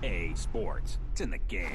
EA Sports. It's in the game.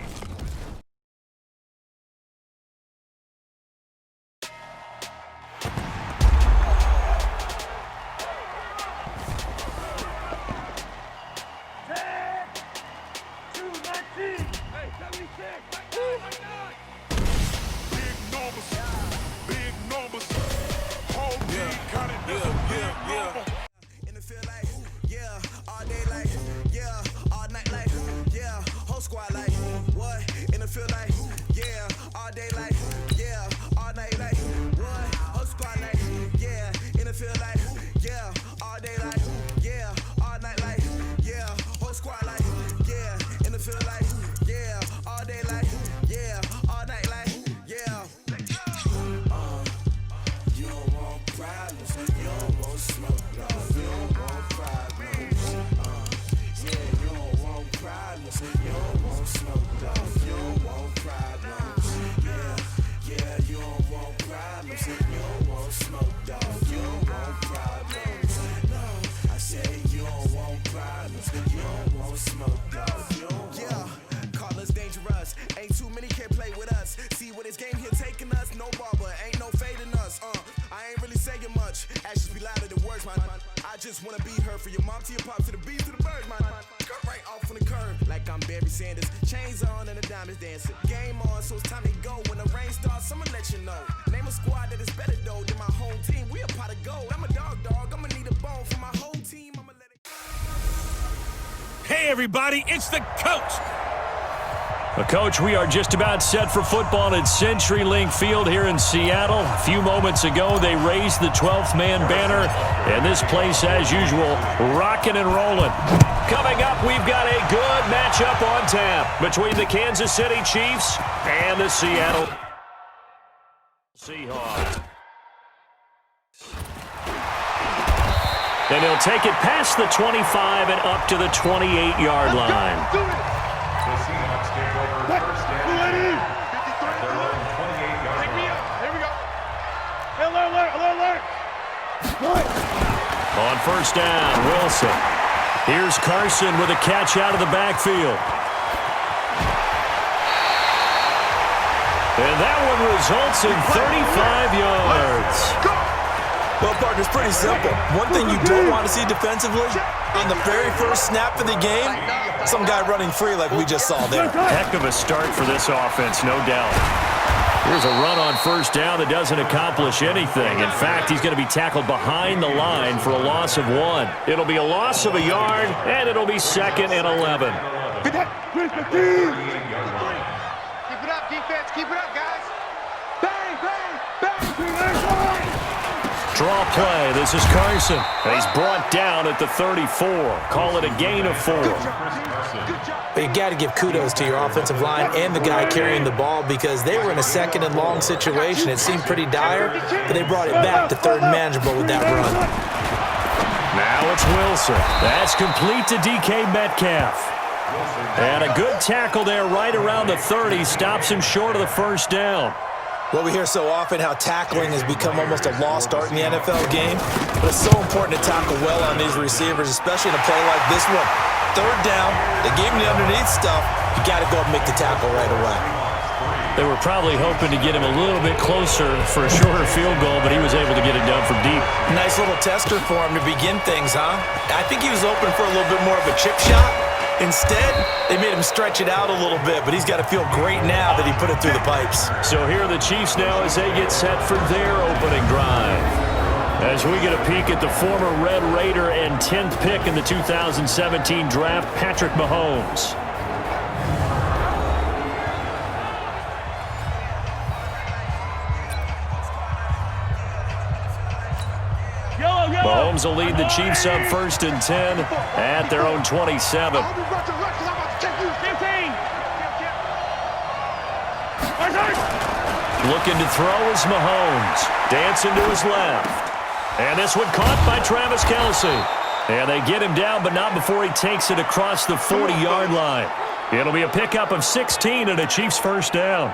Hey everybody, it's the coach. Coach, we are just about set for football at CenturyLink Field here in Seattle. A few moments ago, they raised the 12th man banner, and this place, as usual, rocking and rolling. Coming up, we've got a good matchup on tap between the Kansas City Chiefs and the Seattle Seahawks. And he'll take it past the 25 and up to the 28-yard line. The Seahawks take over first down at their own 28-yard line. Here we go. Alert. On first down, Wilson. Here's Carson with a catch out of the backfield. And that one results in 35 yards. Well, partner, it's pretty simple. One thing you don't want to see defensively, on the very first snap of the game, some guy running free like we just saw there. Heck of a start for this offense, no doubt. Here's a run on first down that doesn't accomplish anything. In fact, he's going to be tackled behind the line for a loss of 1. It'll be a loss of a yard, and it'll be 2nd and 11. Keep it up, defense. Keep it up, guys. Bang. Draw play. This is Carson. He's brought down at the 34. Call it a gain of 4. But you got to give kudos to your offensive line and the guy carrying the ball because they were in a 2nd and long situation. It seemed pretty dire, but they brought it back to 3rd and manageable with that run. Now it's Wilson. That's complete to DK Metcalf. And a good tackle there right around the 30. Stops him short of the first down. Well, we hear so often how tackling has become almost a lost art in the NFL game, but it's so important to tackle well on these receivers, especially in a play like this one. 3rd down, they gave him the underneath stuff. You got to go up and make the tackle right away. They were probably hoping to get him a little bit closer for a shorter field goal, but he was able to get it done from deep. Nice little tester for him to begin things, huh? I think he was open for a little bit more of a chip shot. Instead, they made him stretch it out a little bit, but he's got to feel great now that he put it through the pipes. So here are the Chiefs now as they get set for their opening drive. As we get a peek at the former Red Raider and 10th pick in the 2017 draft, Patrick Mahomes. Mahomes will lead the Chiefs up 1st and 10 at their own 27. Looking to throw is Mahomes. Dancing to his left. And this one caught by Travis Kelce. And they get him down, but not before he takes it across the 40-yard line. It'll be a pickup of 16 and a Chiefs first down.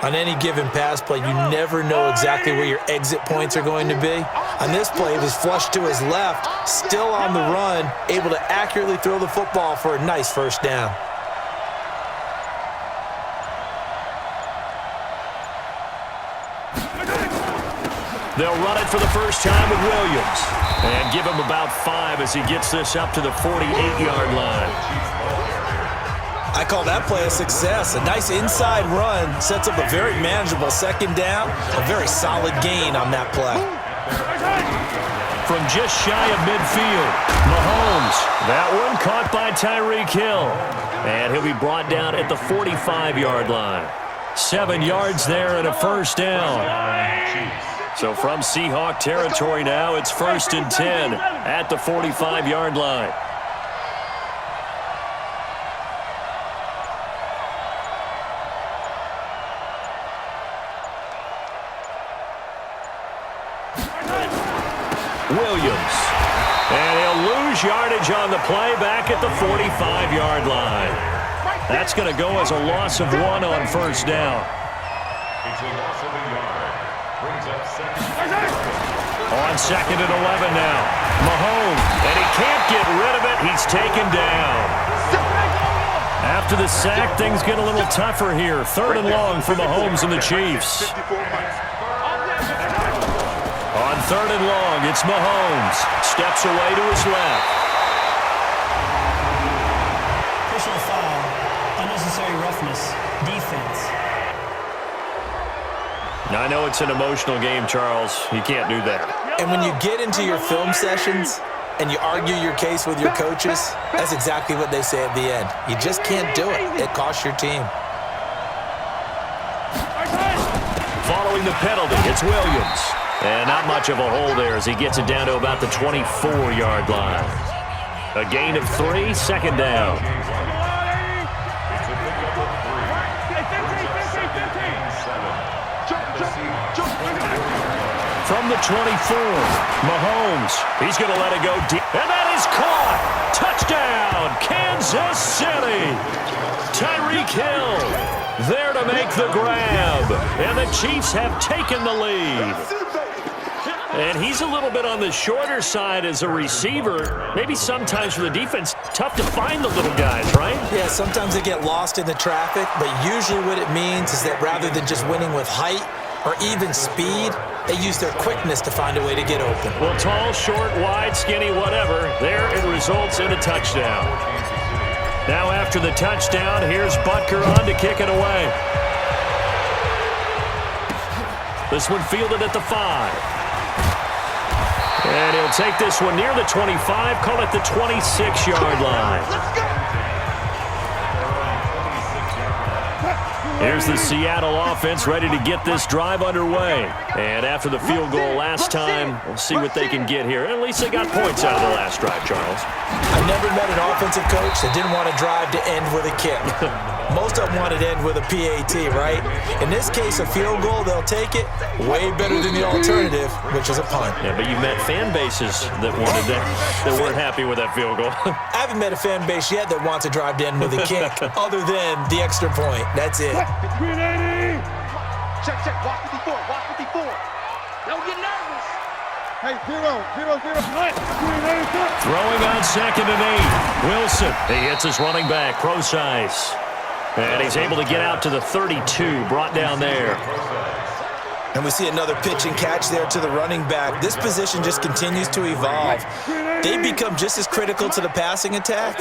On any given pass play, you never know exactly where your exit points are going to be. On this play, it was flushed to his left, still on the run, able to accurately throw the football for a nice first down. They'll run it for the first time with Williams. And give him about 5 as he gets this up to the 48-yard line. I call that play a success. A nice inside run sets up a very manageable second down. A very solid gain on that play. From just shy of midfield, Mahomes. That one caught by Tyreek Hill. And he'll be brought down at the 45-yard line. 7 yards there and a first down. So from Seahawk territory now, it's 1st and 10 at the 45-yard line. Williams. And he'll lose yardage on the play back at the 45-yard line. That's going to go as a loss of 1 on first down. It's a loss of a yard. Brings up second. On 2nd and 11 now. Mahomes. And he can't get rid of it. He's taken down. After the sack, things get a little tougher here. 3rd and long for Mahomes and the Chiefs. On 3rd and long, it's Mahomes. Steps away to his left. Personal foul. Unnecessary roughness. Defense. Now, I know it's an emotional game, Charles. You can't do that. And when you get into your film sessions and you argue your case with your coaches, that's exactly what they say at the end. You just can't do it. It costs your team. Following the penalty, it's Williams. And not much of a hole there as he gets it down to about the 24-yard line. A gain of 3, 2nd down. From the 24, Mahomes. He's going to let it go deep. And that is caught. Touchdown, Kansas City. Tyreek Hill there to make the grab. And the Chiefs have taken the lead. And he's a little bit on the shorter side as a receiver. Maybe sometimes for the defense, tough to find the little guys, right? Yeah, sometimes they get lost in the traffic, but usually what it means is that rather than just winning with height or even speed, they use their quickness to find a way to get open. Well, tall, short, wide, skinny, whatever, there it results in a touchdown. Now after the touchdown, here's Butker on to kick it away. This one fielded at the 5. And he'll take this one near the 25, call it the 26-yard line. Here's the Seattle offense ready to get this drive underway. And after the field goal last time, we'll see what they can get here. At least they got points out of the last drive, Charles. I've never met an offensive coach that didn't want to drive to end with a kick. Most of them want it to end with a PAT, right? In this case, a field goal, they'll take it. Way better than the alternative, which is a punt. Yeah, but you met fan bases that wanted that, that weren't happy with that field goal. I haven't met a fan base yet that wants to drive to end with a kick, other than the extra point. That's it. Check, watch 54, watch 54. Don't get nervous. Hey, 0, punt. Throwing on 2nd and 8. Wilson, he hits his running back, Procise. And he's able to get out to the 32, brought down there. And we see another pitch and catch there to the running back. This position just continues to evolve. They become just as critical to the passing attack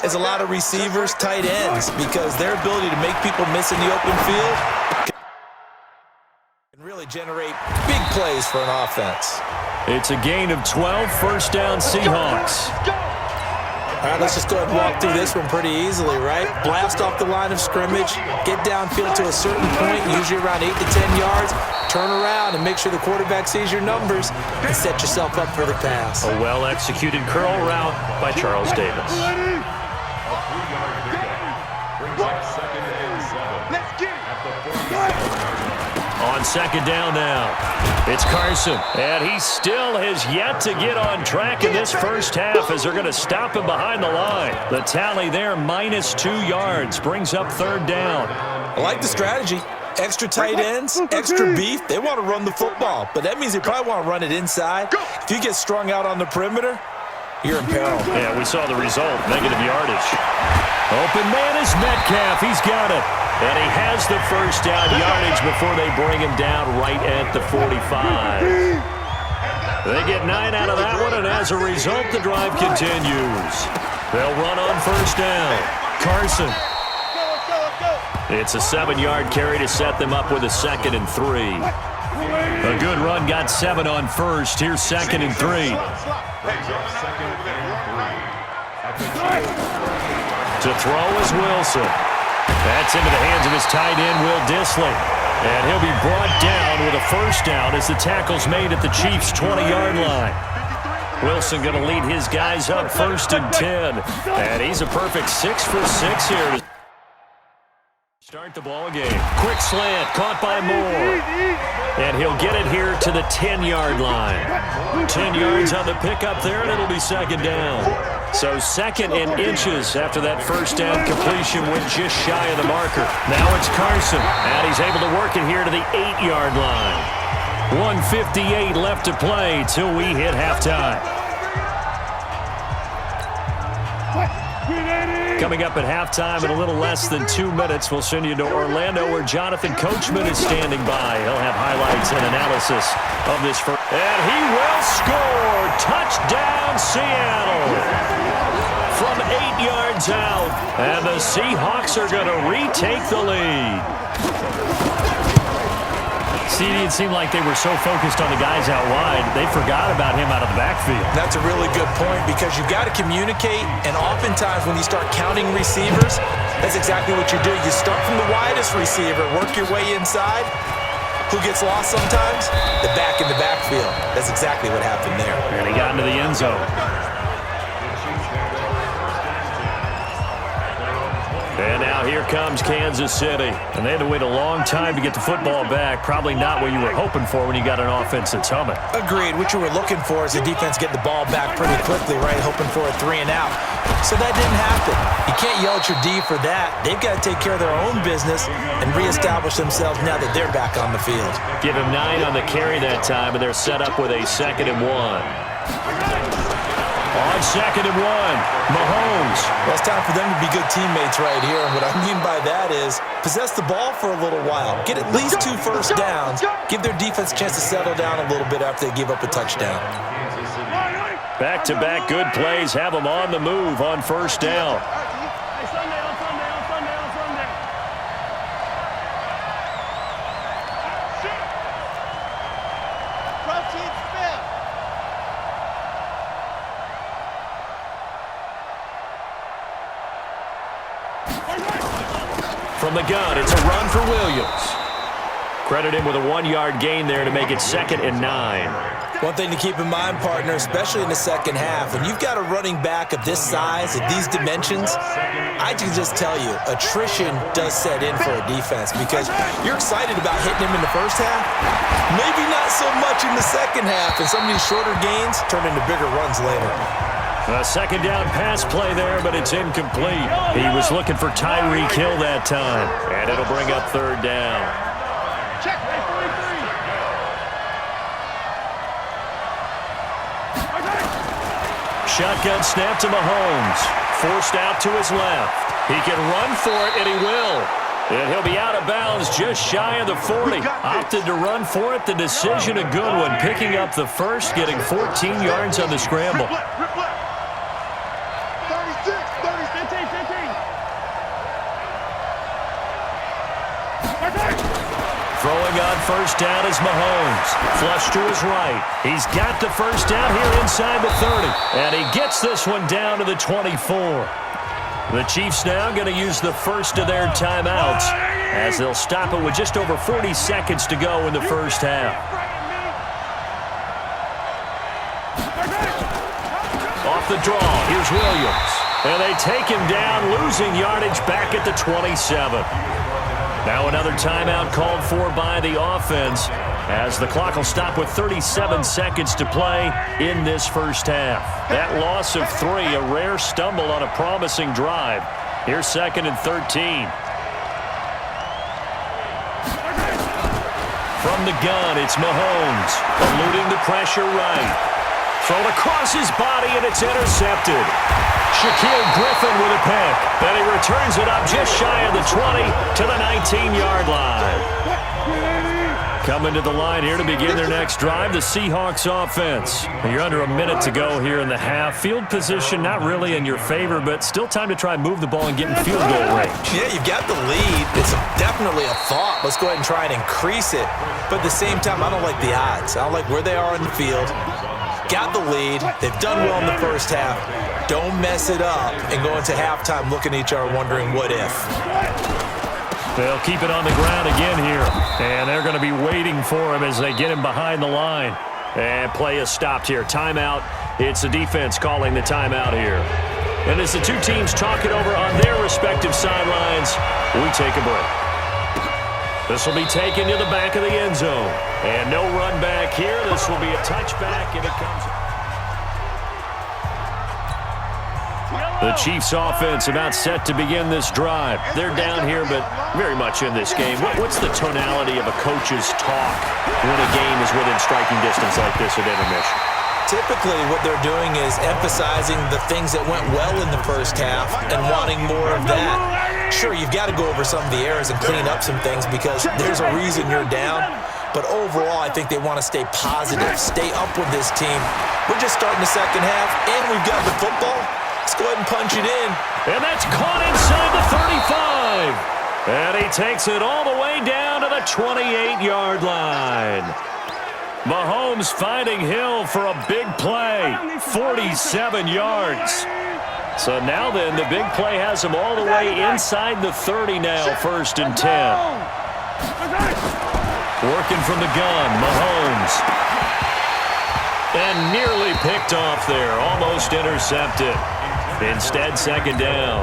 as a lot of receivers, tight ends, because their ability to make people miss in the open field can really generate big plays for an offense. It's a gain of 12, first down Seahawks. All right, let's just go ahead and walk through this one pretty easily, right? Blast off the line of scrimmage, get downfield to a certain point, usually around 8 to 10 yards, turn around and make sure the quarterback sees your numbers and set yourself up for the pass. A well-executed curl route by Charles Davis. On 2nd down now, it's Carson. And he still has yet to get on track in this first half as they're going to stop him behind the line. The tally there, -2 yards, brings up 3rd down. I like the strategy. Extra tight ends, extra beef, they want to run the football. But that means they probably want to run it inside. If you get strung out on the perimeter, you're in peril. Yeah, we saw the result, negative yardage. Open man is Metcalf. He's got it. And he has the first down yardage before they bring him down right at the 45. They get 9 out of that one, and as a result, the drive continues. They'll run on first down. Carson. It's a 7-yard carry to set them up with a 2nd and 3. A good run got 7 on first. Here's 2nd and 3. To throw is Wilson. That's into the hands of his tight end, Will Dissly. And he'll be brought down with a first down as the tackle's made at the Chiefs' 20-yard line. Wilson going to lead his guys up 1st and 10. And he's a perfect 6 for 6 here to start the ball game. Quick slant, caught by Moore. And he'll get it here to the 10-yard line. 10 yards on the pickup there, and it'll be 2nd down. So 2nd and inches after that first down completion went just shy of the marker. Now it's Carson, and he's able to work it here to the 8-yard line. 1:58 left to play till we hit halftime. Coming up at halftime in a little less than 2 minutes, we'll send you to Orlando where Jonathan Coachman is standing by. He'll have highlights and analysis of this first. And he will score! Touchdown, Seattle! From 8 yards out, and the Seahawks are going to retake the lead. See, it seemed like they were so focused on the guys out wide, they forgot about him out of the backfield. That's a really good point because you've got to communicate, and oftentimes when you start counting receivers, that's exactly what you do. You start from the widest receiver, work your way inside. Who gets lost sometimes? The back in the backfield. That's exactly what happened there. And he got into the end zone. And now here comes Kansas City. And they had to wait a long time to get the football back. Probably not what you were hoping for when you got an offense that's humming. Agreed. What you were looking for is the defense getting the ball back pretty quickly, right? Hoping for a 3 and out. So that didn't happen. You can't yell at your D for that. They've got to take care of their own business and reestablish themselves now that they're back on the field. Give him 9 on the carry that time, and they're set up with a 2nd and 1. On 2nd and 1, Mahomes. Well, it's time for them to be good teammates right here. And what I mean by that is possess the ball for a little while. Get at least 2 first downs. Give their defense a chance to settle down a little bit after they give up a touchdown. Back-to-back good plays have them on the move on first down. From the gun, it's a run for Williams. Credit him with a 1-yard gain there to make it 2nd and 9. One thing to keep in mind, partner, especially in the second half, when you've got a running back of this size, of these dimensions, I can just tell you, attrition does set in for a defense because you're excited about hitting him in the first half, maybe not so much in the second half, and some of these shorter gains turn into bigger runs later. A 2nd down pass play there, but it's incomplete. He was looking for Tyreek Hill that time, and it'll bring up 3rd down. Check. Shotgun snap to Mahomes. Forced out to his left. He can run for it, and he will. And he'll be out of bounds just shy of the 40. Opted to run for it. The decision, a good one. Picking up the first, getting 14 yards on the scramble. 36, 15. Throwing on first down is Mahomes. Flush to his right. He's got the first down here inside the 30. And he gets this one down to the 24. The Chiefs now going to use the first of their timeouts as they'll stop it with just over 40 seconds to go in the first half. Off the draw, here's Williams. And they take him down, losing yardage back at the 27. Now another timeout called for by the offense as the clock will stop with 37 seconds to play in this first half. That loss of 3, a rare stumble on a promising drive. Here's 2nd and 13. From the gun, it's Mahomes. Eluding the pressure right. Thrown across his body, and it's intercepted. Shaquille Griffin with a pick. And he returns it up just shy of the 20 to the 19-yard line. Coming to the line here to begin their next drive, the Seahawks offense. You're under a minute to go here in the half. Field position not really in your favor, but still time to try and move the ball and get in field goal range. Yeah, you've got the lead. It's definitely a thought. Let's go ahead and try and increase it. But at the same time, I don't like the odds. I don't like where they are on the field. Got the lead. They've done well in the first half. Don't mess it up and go into halftime looking at each other wondering what if. They'll keep it on the ground again here. And they're going to be waiting for him as they get him behind the line. And play is stopped here. Timeout. It's the defense calling the timeout here. And as the two teams talk it over on their respective sidelines, we take a break. This will be taken to the back of the end zone. And no run back here. This will be a touchback, and it comes. The Chiefs offense about set to begin this drive. They're down here, but very much in this game. What's the tonality of a coach's talk when a game is within striking distance like this at intermission? Typically, what they're doing is emphasizing the things that went well in the first half and wanting more of that. Sure, you've got to go over some of the errors and clean up some things because there's a reason you're down. But overall, I think they want to stay positive, stay up with this team. We're just starting the second half, and we've got the football. Let's go ahead and punch it in. And that's caught inside the 35. And he takes it all the way down to the 28-yard line. Mahomes finding Hill for a big play, 47 yards. So now then, the big play has him all the way inside the 30 now, 1st and 10. Working from the gun, Mahomes. And nearly picked off there, almost intercepted. Instead, 2nd down.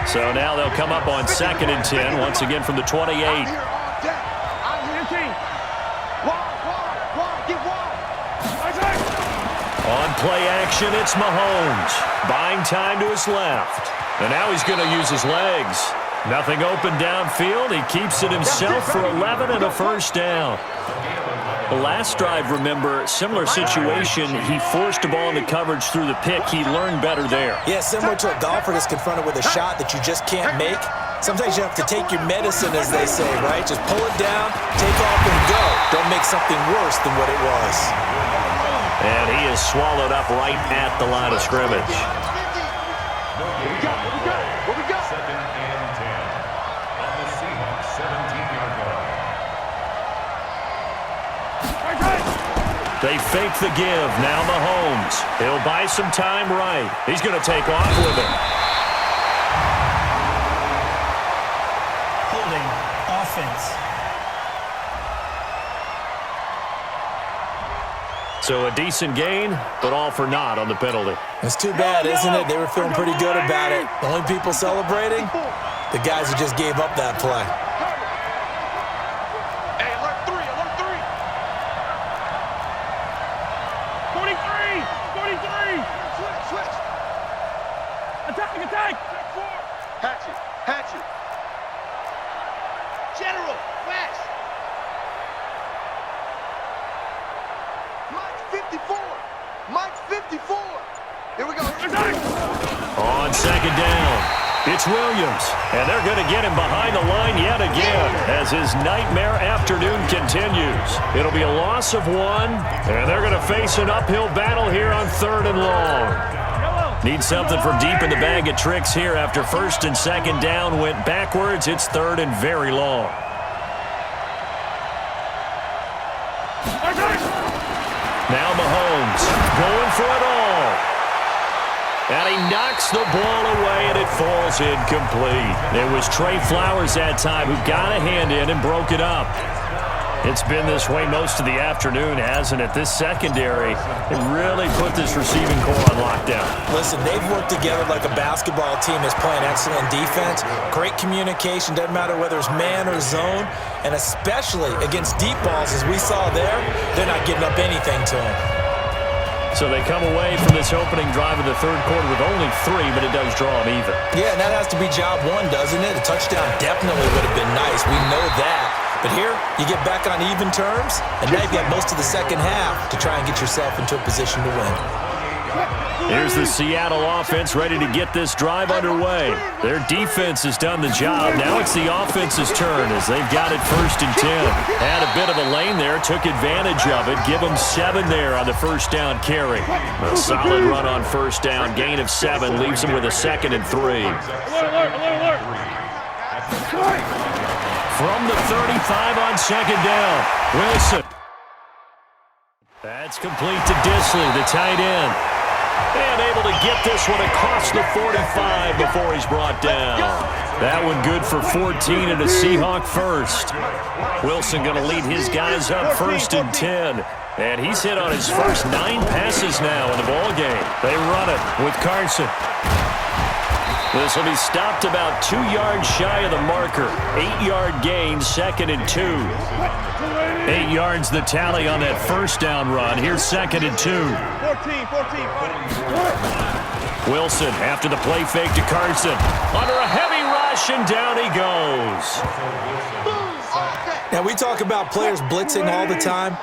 So now they'll come up on 2nd and 10, once again from the 28. On play action, it's Mahomes. Buying time to his left. And now he's going to use his legs. Nothing open downfield. He keeps it himself for 11 and a 1st down. The last drive, remember, similar situation. He forced the ball into coverage through the pick. He learned better there. Yeah, similar to a golfer that's confronted with a shot that you just can't make. Sometimes you have to take your medicine, as they say, right? Just pull it down, take off, and go. Don't make something worse than what it was. And he is swallowed up right at the line of scrimmage. Here we go. Here we go. 2nd and 10 on the Seahawks 17-yard line. They fake the give. Now Mahomes. He'll buy some time right. He's going to take off with it. Holding. Offense. So a decent gain, but all for naught on the penalty. It's too bad, isn't it? They were feeling pretty good about it. The only people celebrating? The guys who just gave up that play. Hey, alert 3, alert 3. 43, 43. Switch. Attack. Hatchet. General, fast. Mike 54. Here we go. On 2nd down, it's Williams. And they're going to get him behind the line yet again as his nightmare afternoon continues. It'll be a loss of 1, and they're going to face an uphill battle here on 3rd and long. Need something from deep in the bag of tricks here after 1st and 2nd down went backwards. It's 3rd and very long. Now Mahomes going for it all. And he knocks the ball away, and it falls incomplete. It was Trey Flowers that time who got a hand in and broke it up. It's been this way most of the afternoon, hasn't it? This secondary, it really put this receiving core on lockdown. Listen, they've worked together like a basketball team that's playing excellent defense. Great communication, doesn't matter whether it's man or zone. And especially against deep balls, as we saw there, they're not giving up anything to them. So they come away from this opening drive of the 3rd quarter with only 3, but it does draw them even. Yeah, and that has to be job 1, doesn't it? A touchdown definitely would have been nice. We know that. But here, you get back on even terms, and now you've got most of the second half to try and get yourself into a position to win. Here's the Seattle offense ready to get this drive underway. Their defense has done the job. Now it's the offense's turn as they've got it 1st and 10. Had a bit of a lane there, took advantage of it. Give them 7 there on the first down carry. A solid run on first down. Gain of 7 leaves them with a 2nd and 3. From the 35 on 2nd down, Wilson. That's complete to Disley, the tight end. And able to get this one across the 45 before he's brought down. That one good for 14 and a Seahawk first. Wilson going to lead his guys up 1st and 10. And he's hit on his first 9 passes now in the ball game. They run it with Carson. This will be stopped about 2 yards shy of the marker. 8-yard gain, 2nd and 2. 8 yards the tally on that first down run. Here's 2nd and 2. 14. Wilson after the play fake to Carson. Under a heavy rush, and down he goes. Now, we talk about players blitzing all the time.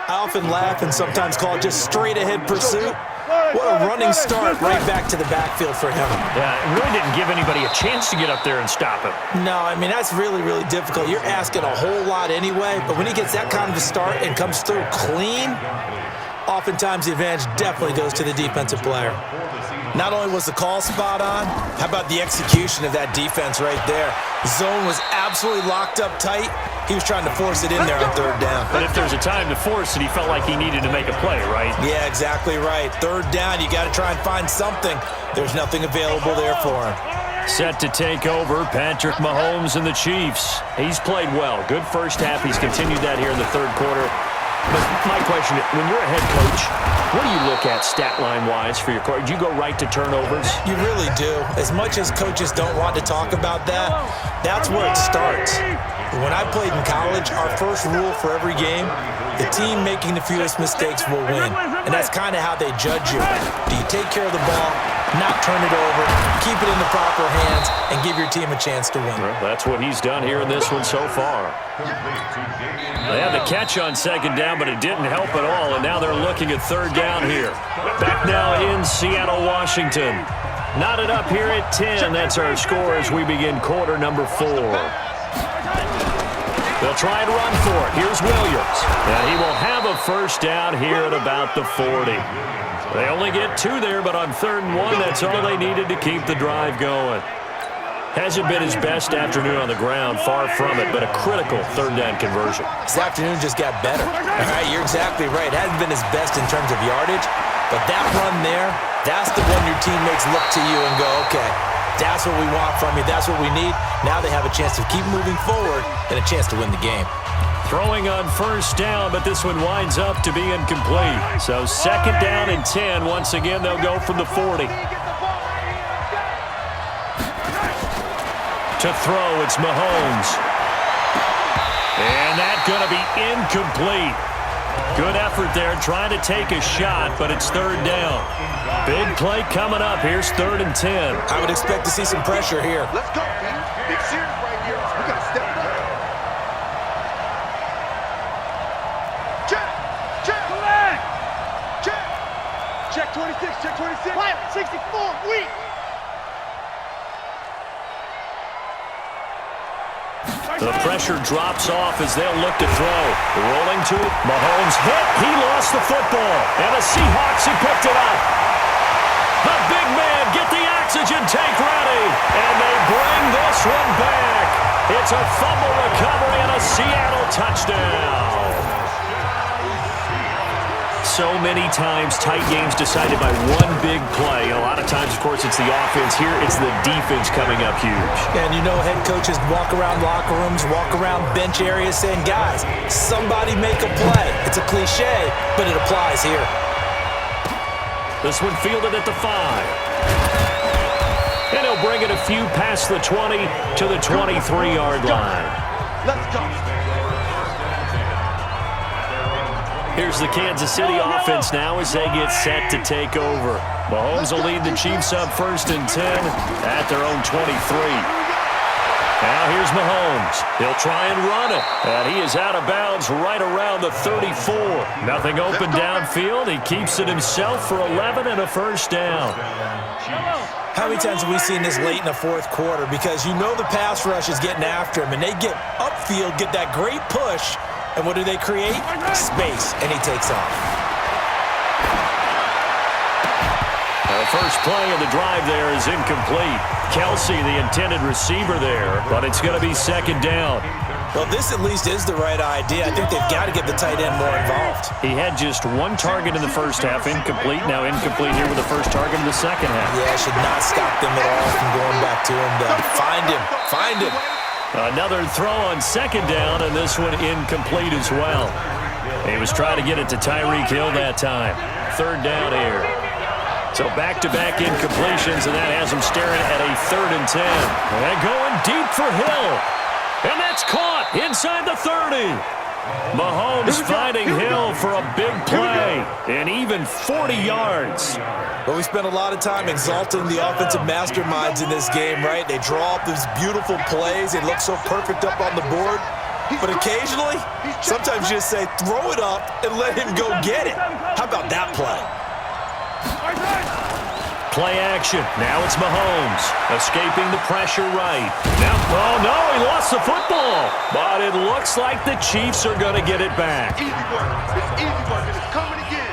I often laugh and sometimes call it just straight-ahead pursuit. What a running start right back to the backfield for him. Yeah, it really didn't give anybody a chance to get up there and stop him. No, I mean, that's really, really difficult. You're asking a whole lot anyway, but when he gets that kind of a start and comes through clean, oftentimes the advantage definitely goes to the defensive player. Not only was the call spot on, how about the execution of that defense right there? Zone was absolutely locked up tight. He was trying to force it in there on 3rd down. But if there's a time to force it, he felt like he needed to make a play, right? Yeah, exactly right. 3rd down, you got to try and find something. There's nothing available there for him. Set to take over, Patrick Mahomes and the Chiefs. He's played well. Good first half. He's continued that here in the 3rd quarter. But my question, when you're a head coach, what do you look at stat line-wise for your coach? Do you go right to turnovers? You really do. As much as coaches don't want to talk about that, that's where it starts. When I played in college, our first rule for every game, the team making the fewest mistakes will win. And that's kind of how they judge you. Do you take care of the ball, not turn it over, keep it in the proper hands, and give your team a chance to win? Well, that's what he's done here in this one so far. They had the catch on 2nd down, but it didn't help at all, and now they're looking at 3rd down here. Back now in Seattle, Washington. Knotted up here at 10. That's our score as we begin quarter number 4. They'll try and run for it. Here's Williams. And he will have a first down here at about the 40. They only get 2 there, but on 3rd and 1, that's all they needed to keep the drive going. Hasn't been his best afternoon on the ground, far from it, but a critical 3rd down conversion. This afternoon just got better. All right, you're exactly right. It hasn't been his best in terms of yardage, but that run there, that's the one your teammates look to you and go, okay, that's what we want from you. That's what we need. Now they have a chance to keep moving forward and a chance to win the game. Throwing on first down, but this one winds up to be incomplete. So 2nd down and 10. Once again, they'll go from the 40. To throw, it's Mahomes. And that's going to be incomplete. Good effort there, trying to take a shot, but it's 3rd down. Big play coming up. Here's 3rd and 10. I would expect to see some pressure here. Let's go, man. Big series right here. We got to step it up. Check. Check. Check. Check 26. Check 26. Right. 64. Weak. The pressure drops off as they'll look to throw. Rolling to it. Mahomes hit. He lost the football. And the Seahawks have picked it up. The big man get the oxygen tank ready. And they bring this one back. It's a fumble recovery and a Seattle touchdown. So many times, tight games decided by one big play. A lot of times, of course, it's the offense. Here, it's the defense coming up huge. And you know head coaches walk around locker rooms, walk around bench areas saying, guys, somebody make a play. It's a cliche, but it applies here. This one fielded at the 5. And he'll bring it a few past the 20 to the 23-yard line. Let's go. Here's the Kansas City offense now as they get set to take over. Mahomes will lead the Chiefs up 1st and 10 at their own 23. Now here's Mahomes. He'll try and run it. And he is out of bounds right around the 34. Nothing open downfield. He keeps it himself for 11 and a first down. How many times have we seen this late in the fourth quarter? Because you know the pass rush is getting after him, and they get upfield, get that great push, and what do they create? Space, and he takes off. The first play of the drive there is incomplete. Kelsey, the intended receiver there, but it's going to be second down. Well, this at least is the right idea. I think they've got to get the tight end more involved. He had just one target in the first half, incomplete. Now incomplete here with the first target in the second half. Yeah, should not stop them at all from going back to him. Find him. Find him. Another throw on second down, and this one incomplete as well. He was trying to get it to Tyreek Hill that time. Third down here. So back-to-back incompletions, and that has him staring at a 3rd and 10. And going deep for Hill. And that's caught inside the 30. Mahomes finding Hill for a big play, and even 40 yards. But we spent a lot of time exalting the offensive masterminds in this game, right? They draw up these beautiful plays. They look so perfect up on the board. But occasionally, sometimes you just say, throw it up and let him go get it. How about that play? Play action. Now it's Mahomes escaping the pressure right. Now, oh no, he lost the football. But it looks like the Chiefs are going to get it back. Easy work. It's easy work, and it's coming again.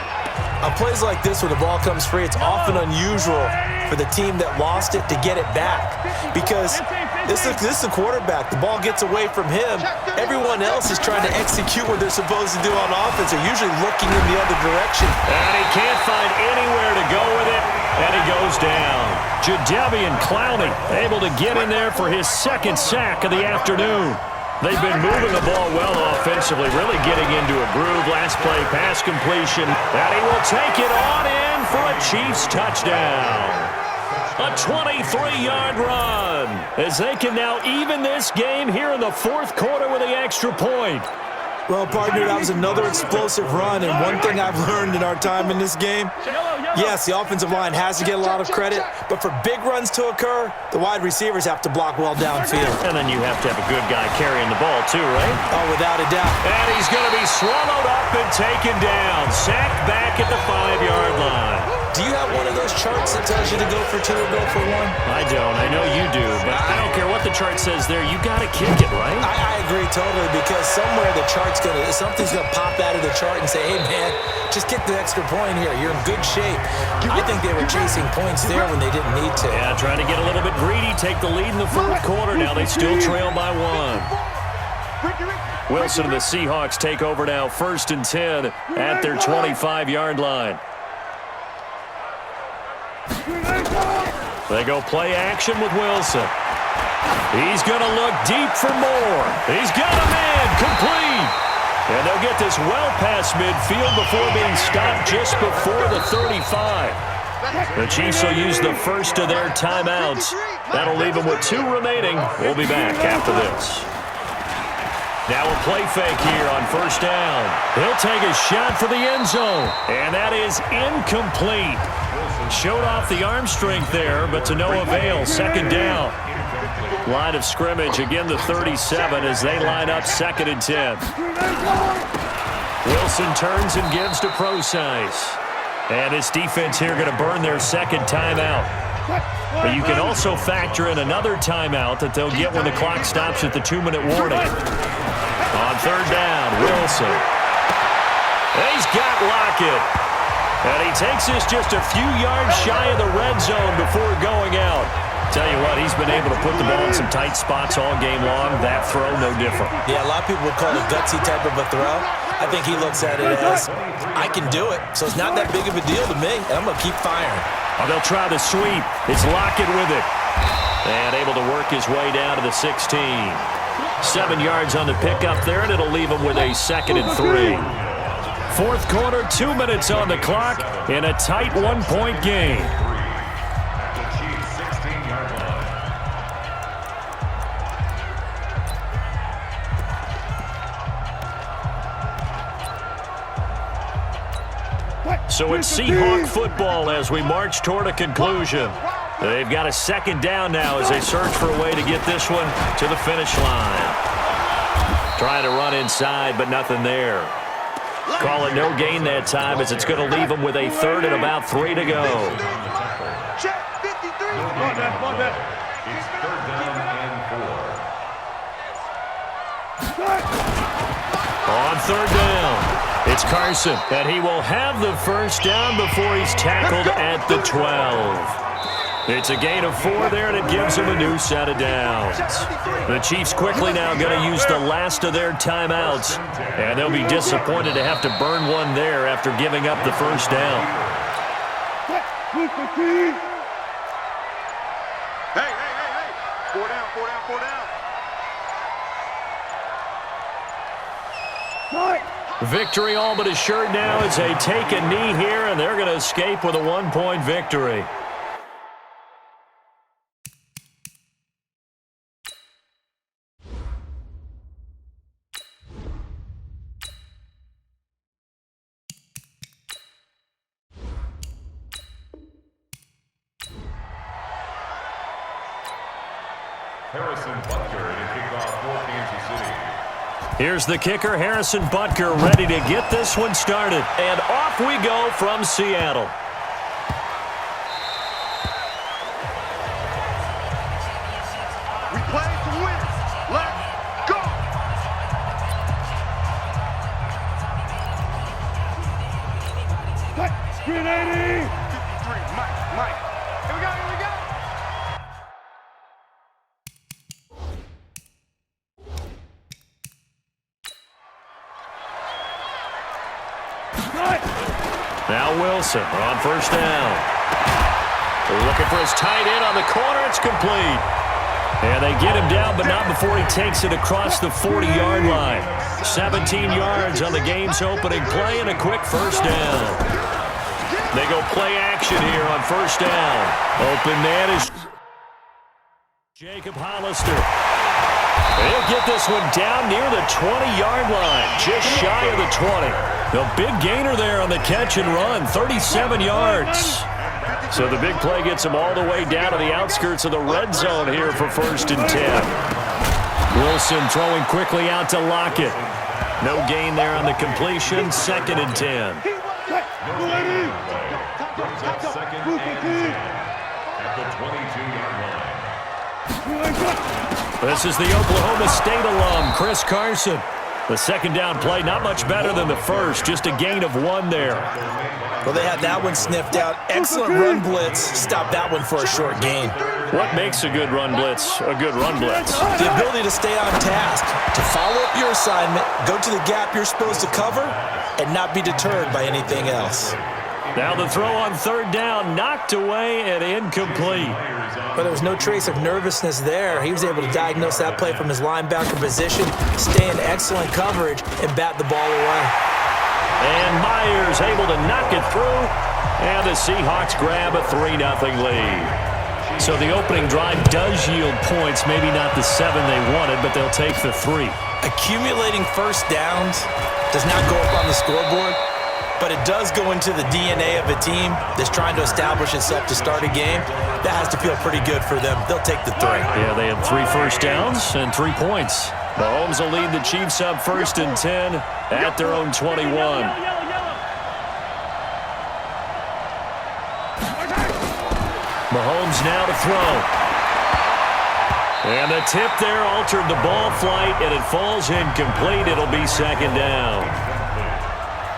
On plays like this, when the ball comes free, it's often unusual for the team that lost it to get it back. Because this is the quarterback. The ball gets away from him. Everyone else is trying to execute what they're supposed to do on offense. They're usually looking in the other direction. And he can't find anywhere to go with it. And he goes down. Jadeveon Clowney able to get in there for his second sack of the afternoon. They've been moving the ball well offensively, really getting into a groove. Last play, pass completion. And he will take it on in for a Chiefs touchdown. A 23-yard run as they can now even this game here in the fourth quarter with the extra point. Well, partner, that was another explosive run, and one thing I've learned in our time in this game, yes, the offensive line has to get a lot of credit, but for big runs to occur, the wide receivers have to block well downfield. And then you have to have a good guy carrying the ball too, right? Oh, without a doubt. And he's going to be swallowed up and taken down. Sacked back at the 5-yard line. Do you have one of those charts that tells you to go for 2 or go for 1? I don't. I know you do, but I don't care what the chart says there. You got to kick it, right? I agree totally, because somewhere the chart's something's gonna pop out of the chart and say, hey man, just get the extra point here. You're in good shape. I think they were chasing points there when they didn't need to. Yeah, trying to get a little bit greedy, take the lead in the fourth quarter. Now they still trail by 1. Wilson and the Seahawks take over now, 1st and 10 at their 25-yard line. They go play action with Wilson. He's going to look deep for more. He's got a man, complete. And they'll get this well past midfield before being stopped just before the 35. The Chiefs will use the first of their timeouts. That'll leave them with 2 remaining. We'll be back after this. Now a play fake here on 1st down. He'll take a shot for the end zone. And that is incomplete. Showed off the arm strength there, but to no avail. 2nd down. Line of scrimmage, again the 37 as they line up 2nd and 10. Wilson turns and gives to Procise. And this defense here going to burn their 2nd timeout. But you can also factor in another timeout that they'll get when the clock stops at the 2-minute warning. On 3rd down, Wilson. He's got Lockett. And he takes this just a few yards shy of the red zone before going out. Tell you what, he's been able to put the ball in some tight spots all game long. That throw, no different. Yeah, a lot of people would call it a gutsy type of a throw. I think he looks at it as, I can do it, so it's not that big of a deal to me, and I'm going to keep firing. Oh, they'll try the sweep. It's Lockett with it. And able to work his way down to the 16. 7 yards on the pickup there, and it'll leave him with a 2nd and 3. Fourth quarter, 2 minutes on the clock in a tight 1-point game. So it's Seahawk football as we march toward a conclusion. They've got a second down now as they search for a way to get this one to the finish line. Trying to run inside, but nothing there. Call it no gain that time as it's going to leave them with a third and about 3 to go. Check 53. It's third down and 4. On third down, it's Carson, and he will have the first down before he's tackled at the 12. It's a gain of 4 there, and it gives him a new set of downs. The Chiefs quickly now going to use the last of their timeouts, and they'll be disappointed to have to burn one there after giving up the first down. Hey. 4 down. Victory all but assured now as they take a knee here, and they're going to escape with a 1-point victory. Harrison Butker to kick off for Kansas City. Here's the kicker, Harrison Butker, ready to get this one started. And off we go from Seattle. We play to win. Let's go. Screen 80. 53. Mike. Here we go. Now Wilson on first down. Looking for his tight end on the corner. It's complete. And they get him down, but not before he takes it across the 40-yard line. 17 yards on the game's opening play and a quick first down. They go play action here on first down. Open man is Jacob Hollister. They'll get this one down near the 20-yard line, just shy of the 20. The big gainer there on the catch and run, 37 yards. So the big play gets him all the way down to the outskirts of the red zone here for 1st and 10. Wilson throwing quickly out to Lockett. No gain there on the completion, 2nd and 10. Brings up 2nd and 10 at the 22-yard line. This is the Oklahoma State alum, Chris Carson. The second down play, not much better than the first, just a gain of 1 there. Well, they had that one sniffed out. Excellent run blitz. Stop that one for a short gain. What makes a good run blitz a good run blitz? The ability to stay on task, to follow up your assignment, go to the gap you're supposed to cover, and not be deterred by anything else. Now the throw on third down, knocked away and incomplete. But there was no trace of nervousness there. He was able to diagnose that play from his linebacker position, stay in excellent coverage, and bat the ball away. And Myers able to knock it through, and the Seahawks grab a 3-0 lead. So the opening drive does yield points, maybe not the 7 they wanted, but they'll take the 3. Accumulating first downs does not go up on the scoreboard, but it does go into the DNA of a team that's trying to establish itself to start a game. That has to feel pretty good for them. They'll take the 3. Yeah, they had 3 first downs and 3 points. Mahomes will lead the Chiefs up 1st and 10 at their own 21. Mahomes now to throw. And the tip there altered the ball flight, and it falls incomplete. It'll be 2nd down.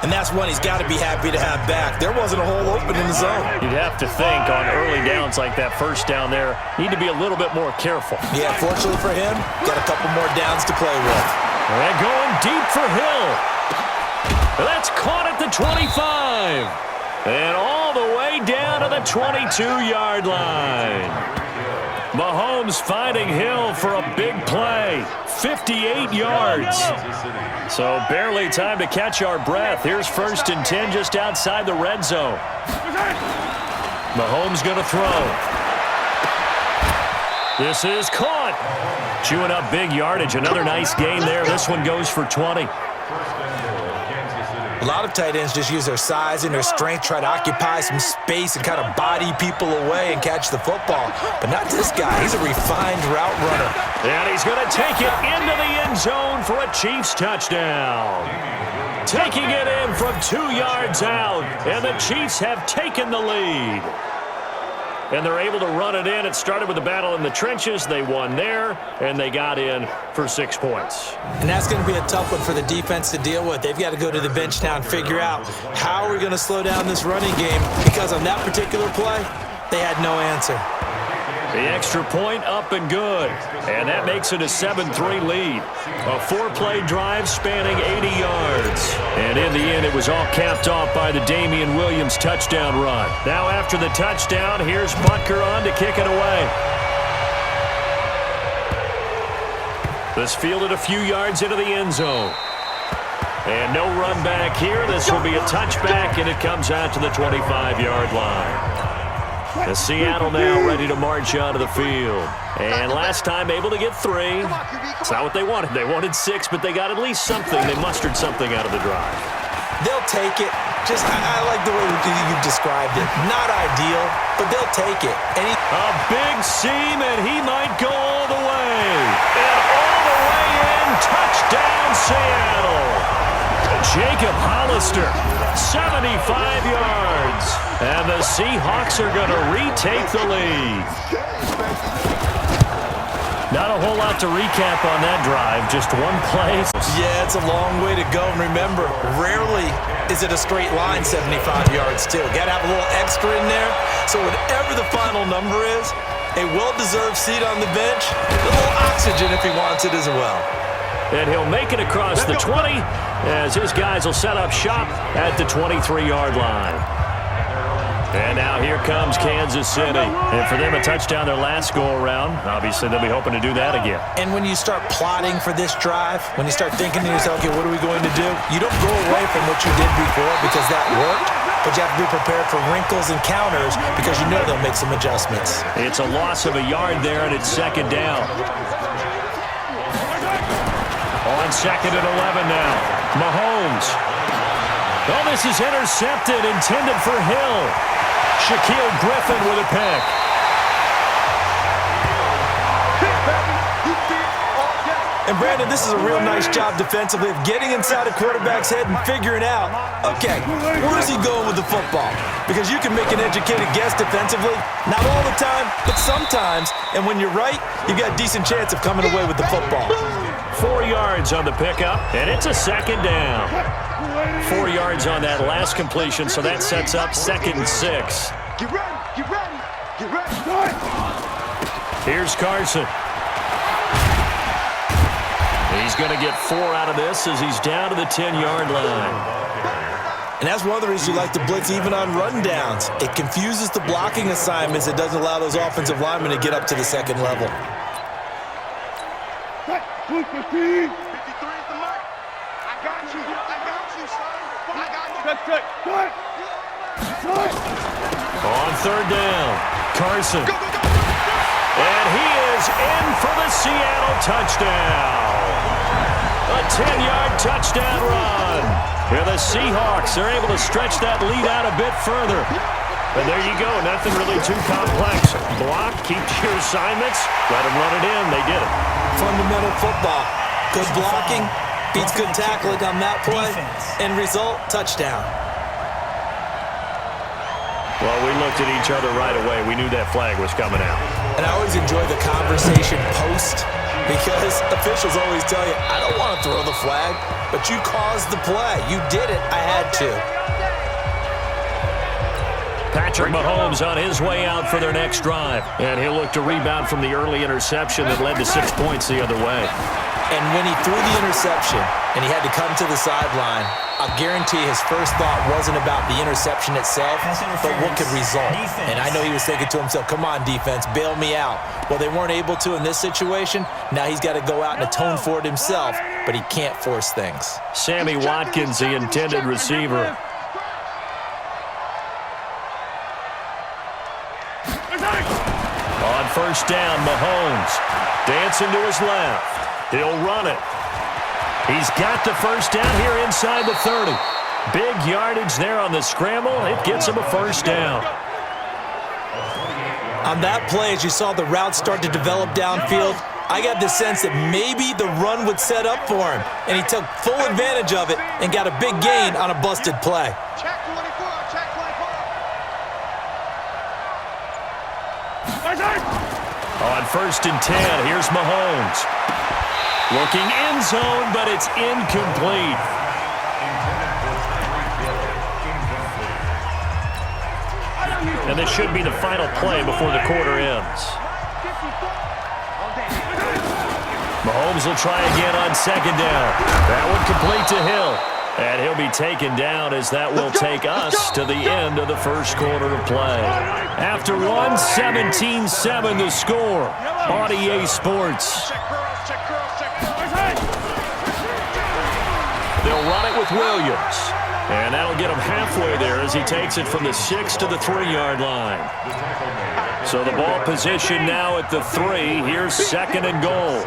And that's one he's got to be happy to have back. There wasn't a hole open in the zone. You'd have to think on early downs like that first down there, need to be a little bit more careful. Yeah, fortunately for him, got a couple more downs to play with. And going deep for Hill. That's caught at the 25. And all the way down to the 22-yard line. Mahomes finding Hill for a big play. 58 yards. So barely time to catch our breath. Here's 1st and 10 just outside the red zone. Mahomes going to throw. This is caught. Chewing up big yardage. Another nice gain there. This one goes for 20. A lot of tight ends just use their size and their strength, try to occupy some space and kind of body people away and catch the football. But not this guy. He's a refined route runner. And he's going to take it into the end zone for a Chiefs touchdown. Taking it in from 2 yards out, and the Chiefs have taken the lead. And they're able to run it in. It started with a battle in the trenches. They won there, and they got in for 6 points. And that's going to be a tough one for the defense to deal with. They've got to go to the bench now and figure out how we're going to slow down this running game, because on that particular play, they had no answer. The extra point up and good, and that makes it a 7-3 lead. A 4-play drive spanning 80 yards. And in the end, it was all capped off by the Damian Williams touchdown run. Now after the touchdown, here's Butker on to kick it away. This fielded a few yards into the end zone. And no run back here. This will be a touchback, and it comes out to the 25-yard line. The Seattle now ready to march onto the field. And last time able to get 3. It's not what they wanted. They wanted 6, but they got at least something. They mustered something out of the drive. They'll take it. I like the way you described it. Not ideal, but they'll take it. A big seam, and he might go all the way. And all the way in. Touchdown, Seattle. Jacob Hollister, 75 yards. And the Seahawks are going to retake the lead. Not a whole lot to recap on that drive, just one play. Yeah, it's a long way to go. And remember, rarely is it a straight line 75 yards, too. Got to have a little extra in there. So whatever the final number is, a well-deserved seat on the bench, a little oxygen if he wants it as well. And he'll make it across the 20 as his guys will set up shop at the 23-yard line. And now here comes Kansas City. And for them, a touchdown their last go-around. Obviously, they'll be hoping to do that again. And when you start plotting for this drive, when you start thinking to yourself, okay, what are we going to do? You don't go away from what you did before because that worked, but you have to be prepared for wrinkles and counters because you know they'll make some adjustments. It's a loss of a yard there, and it's second down. On second and 11 now. Mahomes. Oh, this is intercepted, intended for Hill. Shaquille Griffin with a pick. And Brandon, this is a real nice job defensively of getting inside a quarterback's head and figuring out, okay, where's he going with the football? Because you can make an educated guess defensively, not all the time, but sometimes. And when you're right, you've got a decent chance of coming away with the football. 4 yards on the pickup, and it's a second down. 4 yards on that last completion, so that sets up 2nd and 6. Get ready, get ready, get ready. Here's Carson. He's going to get 4 out of this as he's down to the 10-yard line. And that's one of the reasons you like to blitz even on rundowns. It confuses the blocking assignments. It doesn't allow those offensive linemen to get up to the second level. 53 is the mark. I got you, son. I got you. On third down, Carson. And he is in for the Seattle touchdown. A 10-yard touchdown run. Here the Seahawks are able to stretch that lead out a bit further. And there you go, nothing really too complex. Block, keep your assignments, let them run it in. They did it. Fundamental football. Good blocking, beats good tackling on that play. End result, touchdown. Well, we looked at each other right away. We knew that flag was coming out. And I always enjoy the conversation post because officials always tell you, I don't want to throw the flag, but you caused the play. You did it. I had to. Patrick Mahomes on his way out for their next drive. And he'll look to rebound from the early interception that led to 6 points the other way. And when he threw the interception and he had to come to the sideline, I guarantee his first thought wasn't about the interception itself, but what could result. And I know he was thinking to himself, come on, defense, bail me out. Well, they weren't able to in this situation. Now he's got to go out and atone for it himself, but he can't force things. Sammy Watkins, the intended receiver. On first down, Mahomes dancing to his left. He'll run it. He's got the first down here inside the 30. Big yardage there on the scramble. It gets him a first down. On that play, as you saw the route start to develop downfield, I got the sense that maybe the run would set up for him, and he took full advantage of it and got a big gain on a busted play. Check 24, check 24. On 1st and 10, here's Mahomes. Looking end zone, but it's incomplete. And this should be the final play before the quarter ends. Mahomes will try again on 2nd down. That one complete to Hill. And he'll be taken down as that will take us to the end of the first quarter of play. After one, 17-7 the score on EA Sports. They'll run it with Williams. And that'll get him halfway there as he takes it from the 6 to the 3-yard line. So the ball position now at the 3. Here's 2nd and goal.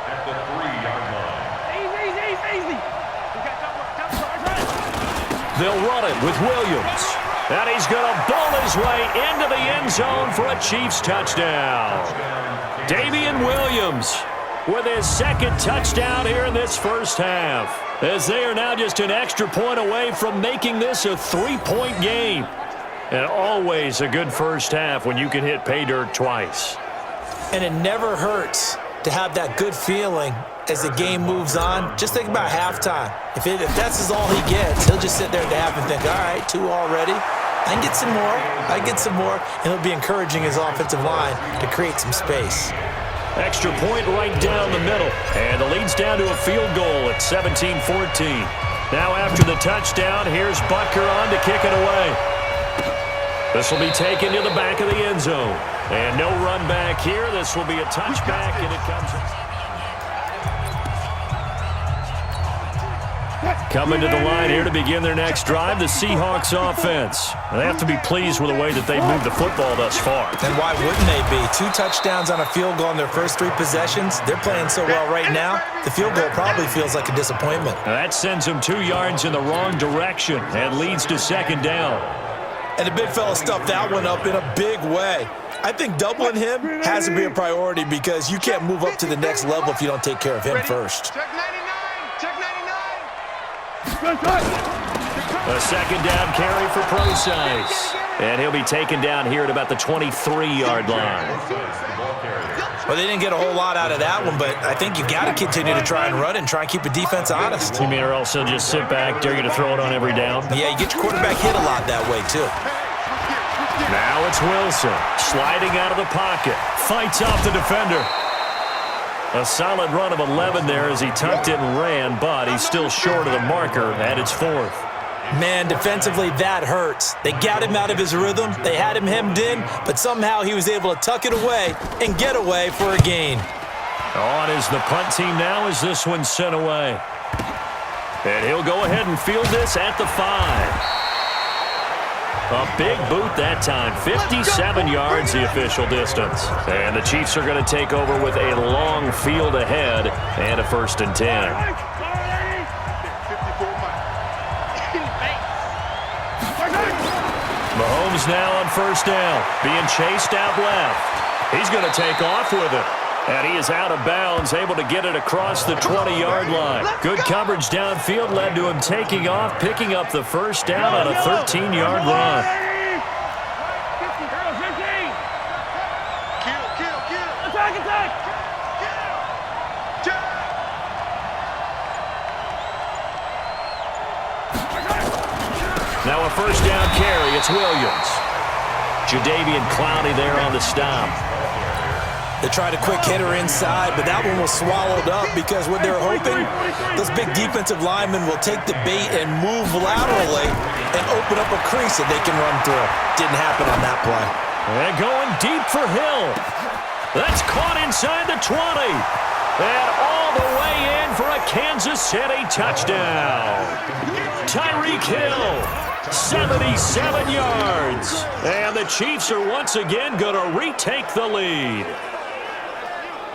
At the 3-yard line. They'll run it with Williams. And he's going to ball his way into the end zone for a Chiefs touchdown. Damian Williams with his 2nd touchdown here in this first half, as they are now just an extra point away from making this a 3-point game. And always a good first half when you can hit pay dirt twice. And it never hurts to have that good feeling as the game moves on. Just think about halftime. If that's all he gets, he'll just sit there at the half and think, all right, 2 already. I can get some more. I can get some more. And he'll be encouraging his offensive line to create some space. Extra point right down the middle. And the lead's down to a field goal at 17-14. Now after the touchdown, here's Butker on to kick it away. This will be taken to the back of the end zone. And no run back here. This will be a touchback, and it comes. Coming to the line here to begin their next drive, the Seahawks offense. They have to be pleased with the way that they've moved the football thus far. And why wouldn't they be? 2 touchdowns on a field goal in their first 3 possessions. They're playing so well right now, the field goal probably feels like a disappointment. Now that sends them 2 yards in the wrong direction and leads to 2nd down. And the big fella stuffed that one up in a big way. I think doubling him has to be a priority because you can't move up to the next level if you don't take care of him first. Check 99, check 99. A 2nd down carry for Procise. And he'll be taken down here at about the 23-yard line. Well, they didn't get a whole lot out of that one, but I think you've got to continue to try and run and try and keep the defense honest. You mean or else they'll just sit back, dare you to throw it on every down? Yeah, you get your quarterback hit a lot that way, too. Now it's Wilson, sliding out of the pocket, fights off the defender. A solid run of 11 there as he tucked it and ran, but he's still short of the marker, and it's 4th. Man, defensively, that hurts. They got him out of his rhythm. They had him hemmed in, but somehow he was able to tuck it away and get away for a gain. On is the punt team now as this one's sent away. And he'll go ahead and field this at the 5. A big boot that time, 57 yards the official distance. And the Chiefs are going to take over with a long field ahead and a 1st and 10. Mahomes now on 1st down, being chased out left. He's going to take off with it. And he is out of bounds, able to get it across the 20-yard line. Good coverage downfield led to him taking off, picking up the 1st down on a 13-yard run. Now a 1st down carry, it's Williams. Jadeveon Clowney there on the stop. They tried a quick hitter inside, but that one was swallowed up because what they're hoping, those big defensive linemen will take the bait and move laterally and open up a crease that they can run through. Didn't happen on that play. And going deep for Hill. That's caught inside the 20. And all the way in for a Kansas City touchdown. Tyreek Hill, 77 yards. And the Chiefs are once again going to retake the lead.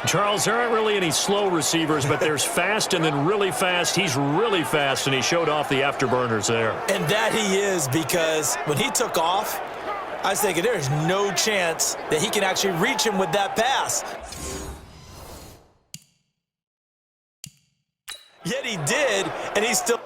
Charles, there aren't really any slow receivers, but there's fast and then really fast. He's really fast, and he showed off the afterburners there. And that he is, because when he took off, I was thinking there's no chance that he can actually reach him with that pass. Yet he did, and he's still...